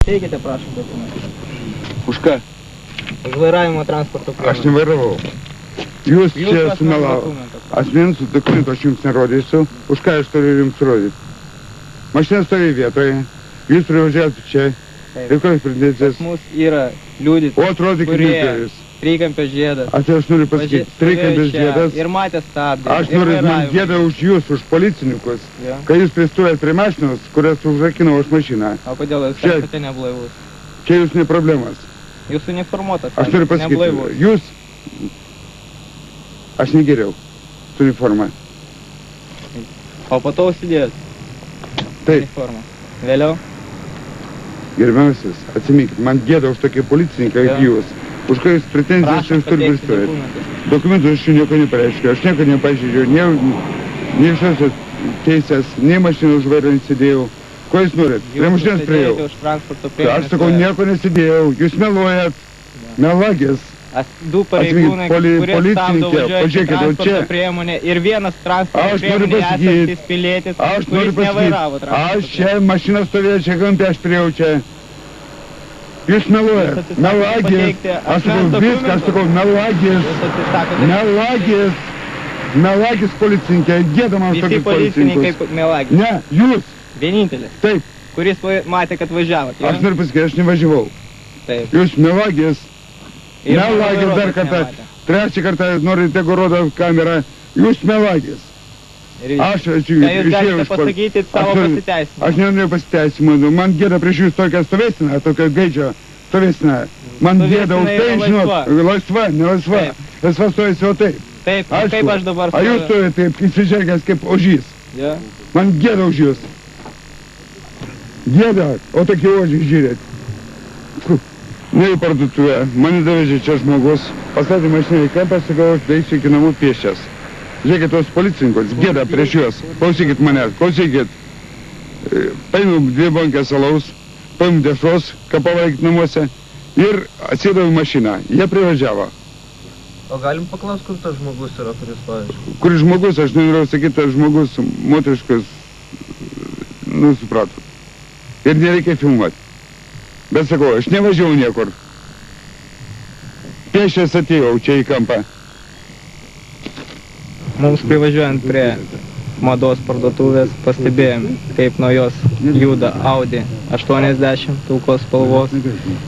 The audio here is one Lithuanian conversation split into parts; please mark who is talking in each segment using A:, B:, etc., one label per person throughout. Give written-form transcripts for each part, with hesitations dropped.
A: Teikite, prašom, dokumentus.
B: Už ką?
A: Už vairavimo transporto priemonę.
B: Aš nevairavau. Jūs čia sumelavo. Asmens dokumentų aš jums nerodysiu. Už ką aš turiu jums rodyti? Mašina stovi vietoje. Jūs privažiavote čia. Ir ko jūs pridėtės?
A: Pas mus yra liudyti,
B: O atrodykit liudytojus.
A: trikampio žiedas.
B: Aš noriu pasakyti, trikampis žiedas.
A: Ir matė stabdį.
B: Aš noriu, man gėda už jūs, už policininkus. Kai jūs pristojat prie mašinos, kurias užrakinau aš mašiną.
A: O kodėl jūs esate neblaivus?
B: Čia jūs ne problemas.
A: Jūs uniformuotas.
B: Aš noriu pasakyti, jūs... Aš negeriau su uniforma.
A: O po to užsidėjot?
B: Taip.
A: Uniformą. Vėliau?
B: Gerbiamasis, atsiminkit, man gėda už tokį policininką kaip jūs. Už ką jūs pretenzijas jūs turi pristojat. Dokumentus aš nieko nepareiškiu, aš nieko nepažeidžiu, nei viešosios teisės, nei mašiną už vairo nesidėjau. Ko jūs norit? Prie mašinos priejau. Aš sakau, nieko nesidėjau, jūs meluojat, melagės.
A: Du pareigūnai, kurie stabdo važiuojantį transporto priemonę ir vienas transporto priemonė esantis pilietis, kuris nevairavo transporto priemonę.
B: Aš čia mašiną stovėjau čia kampė, aš priejau čia. Jūs meluojat, melagės. Aš sakau viską, aš sakau melagės. Melagės. Melagės policininkė, gėda man tokius policininkus.
A: Visi policininkai melagės.
B: Ne, jūs.
A: Vienintelis.
B: Taip.
A: Kuris matė, kad važiavot.
B: Aš noriu pasakyti, aš nevažiavau.
A: Taip.
B: Jūs melagės. Melagės dar kartą. Trečią kartą norite, jeigu rodo kamerą. Jūs melagės. Aš
A: jūs galite pasakyti savo pasiteisimą.
B: Aš nenoriu pasiteisimą. Man gėda prieš jūs tokią stovėsiną, tokią gaidžio stovėsiną. Man gėda už tai, žinot, laisva, nelaisva. Laisva stovėsi, o taip.
A: Taip, kaip aš dabar
B: stovėjau. A jūs stovėte taip, įsižengęs kaip ožys. Man gėda už jūs. Gėda, o tokie ožiai žiūrėt. Ne į parduotuvę, mane davežė čia žmogus, pastatė mašiną į kampą, sakau, aš daeisiu iki namų pėsčias. Žiūrėkit tos policininkus, gėda prieš juos, klausykit manęs, klausykit. Paėmiau 2 bonkės alaus, paėmiau dešros, ką pavalgyti namuose ir atsėdau į mašiną. Jie privažiavo.
A: O galim paklausti, kur tas žmogus yra, kuris pavyzdžiui?
B: Kur žmogus, aš nenoriu sakyti, tas žmogus moteriškas, nu supratot. Ir nereikia filmuoti. Bet sakau, aš nevažiavau niekur. Pėsčias atėjau čia į kampą.
A: Mums privažiuojant prie mados parduotuvės pastebėjome, kaip nuo jos juda Audi 80 pilkos spalvos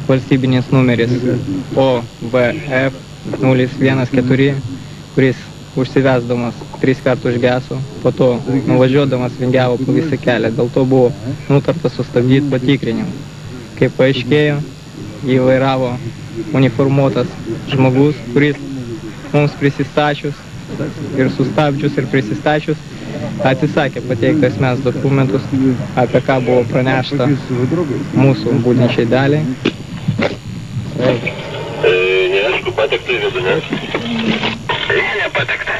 A: valstybinis numeris OVF 014, kuris užsivesdamas 3 kartus užgeso, po to nuvažiuodamas vingiavo po visą kelią, dėl to buvo nutarta sustabdyti patikrinimą. Kaip paaiškėjo, jį vairavo uniformuotas žmogus, kuris mums prisistačius ir sustabdžius ir prisistačius atsisakė pateikti asmens dokumentus, apie ką buvo pranešta mūsų būdinčiai daliai.
C: Neaišku, patekta į vidų, ne? Nepatekta.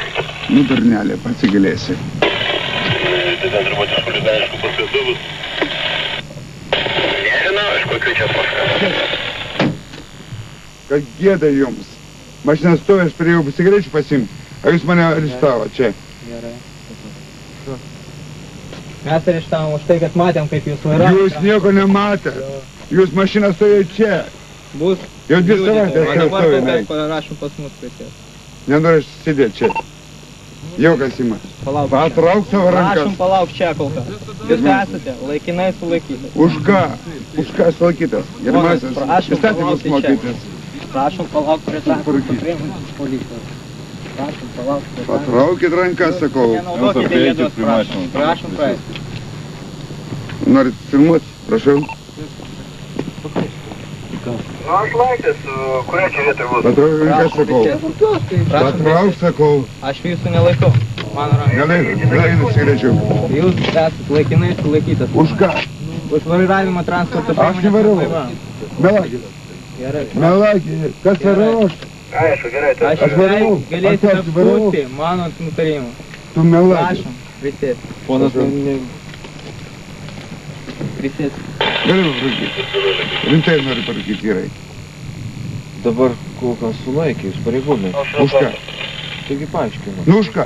B: Nu, bernelė, pasigilėsi.
C: Tai ten turbūt iš kuris neaišku paskatuvus. Nežinau, iš kokių čia paskatuvus.
B: Kad gėda jums. Mašina stovi, aš prie jau cigarečių pasimti. A jūs mane arestavo čia.
A: Gerai. Mes areštavom už tai, kad matėm, kaip jūs vairavote.
B: Jūs nieko nematė. Jūs mašina stovėjo čia.
A: Bus.
B: Jau 2 savaitės
A: čia
B: stovi.
A: dabar parašom pas mus prisės.
B: Nenoriu sėdėti čia. Jau kas ima. Patrauk savo rankas.
A: Prašom palauk čia kol kas. Jūs esate laikinai sulaikytas.
B: Už ką? Už ką sulaikytas? Gerbiamasis, įstatymus mokytis.
A: Prašom palauk prie transporto priemonės policijos. Prašom palauk prie transporto.
B: Patraukit rankas, sakau.
A: Nenaudokite jėgos, prašom. Prašom praeiti.
B: Norit filmuoti? Prašau.
C: Nu, aš laitės, kuria čia vietoj bus?
B: Patrauk rankas, sakau. Patrauk, sakau.
A: Aš jūsų nelaikau. Mano rankas.
B: Neleidus cigarečių.
A: Jūs esate laikinai sulaikytas.
B: Už ką?
A: Už vairavimą transporto priemonės.
B: Aš nevairavau. Melagis.
A: Gerai.
B: Melagis. Kas vairavau?
C: Aišku, gerai.
B: Aš vairavau.
A: Galėsite apskųsti mano nutarimą.
B: Tu melagis.
A: Prašom, prisėsti.
D: Ponas
A: Prisėsti.
B: Galiu parūkyti. Rimtai noriu parūkyti, gerai.
D: dabar kol kas sulaikė iš pareigūnai.
B: Už ką?
D: Taigi paaiškinu.
B: Nu už ką?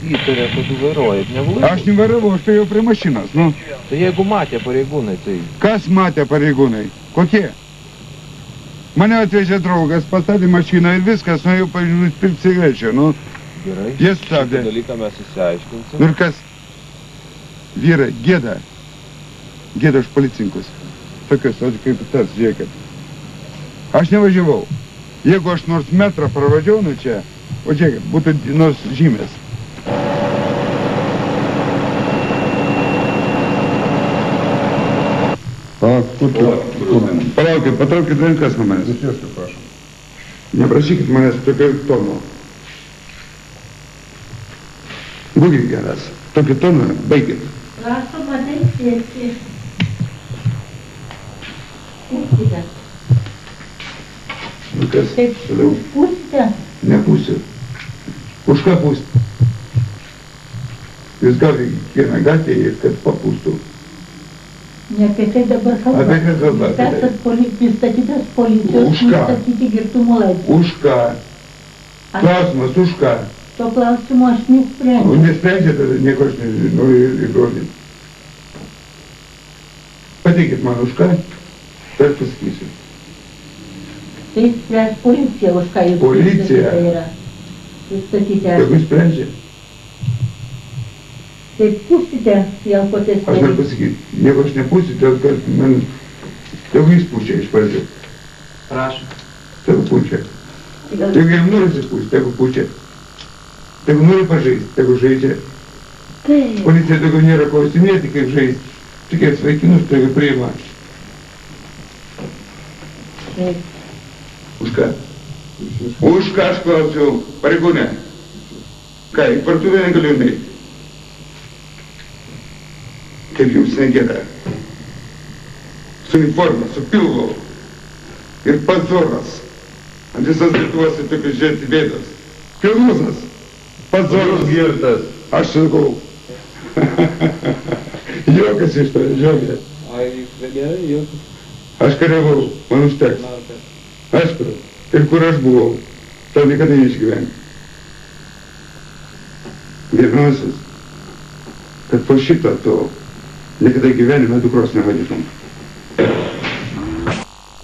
D: įtarė, kad tu vairuoji neblaivus.
B: Aš nevairavau, aš stovėjau prie mašinos, nu.
D: Tai jeigu matė pareigūnai, tai
B: Kas matė pareigūnai? Kokie? Mane atvežė draugas, pastatė mašiną ir viskas, nuėjau nusipirkti cigarečių, nu.
D: gerai.
B: Jie stabdė.
D: Šitą dalyką mes įsiaiškinsim.
B: Nu ir kas? Vyrai, gėda. Gėda už policininkus. Tokius, o kaip tas, žiūrėkit. Aš nevažiavau. Jeigu aš nors metrą pravažiavau nuo čia, o žiūrėkit, būtų nors žymės. Palaukit, patraukit rankas nuo manęs. Neprašykit manęs tokio tono. Būkit geras. Tokį toną, baigit.
E: Prašom ateisėti. Pūskite.
B: Nu kas,
E: Taip,
B: toliau.
E: pūskite.
B: Nepūsiu. Už ką pūst? Jūs gal vieną gatvę ir kad papūstų.
E: Ne apie tai dabar kalba.
B: Apie ką kalba?
E: Jūs esat pristatytas policijos,
B: Už ką?
E: nustatyti girtumo laipsnį.
B: Už ką? Klausimas, už ką?
E: To klausimo aš
B: O
E: nesprendžiu.
B: nesprendžia tada, nieko aš nenoriu įrodyt. Pateikit man už ką, tad pasakysiu.
E: Tai spręs policija, už ką jūs
B: Policija?
E: pristatyta yra. Pristatyti
B: Jeigu
E: esat.
B: sprendžia,
E: Tai pūskite į
B: aš noriu
E: alkotesterį.
B: pasakyti, jeigu aš nepūsiu, tai kad man, tegu jis pučia iš pradžių.
A: Prašom.
B: Tegu pučia. Jeigu jam nori atsipūsti, tegu pučia. Tegu nori pažaisti, tegu žaidžia.
E: Taip.
B: Policija daugiau nėra klausinėti, kaip žaisti. Tik ats vaikinus tegu priima.
E: Taip.
B: Už ką? Už ką aš klausiau, pareigūne? Ką, į parduotuvę negaliu nueiti? Kaip jums negėda? Su uniforma, su pilvu. Ir pazoras. Ant visas Lietuvos ir tokius žiūrėti bėdos. Pilvuzas. Pazoras.
D: girtas.
B: Aš sakau. Jokas iš to, žiūrėk.
A: Ai, gerai, jūs.
B: Aš kariavau, man užteks. Aišku, ir kur aš buvau, to niekada neišgyventi. Gerbiamasis, kad po šito to niekada gyvenime dukros nevadytum.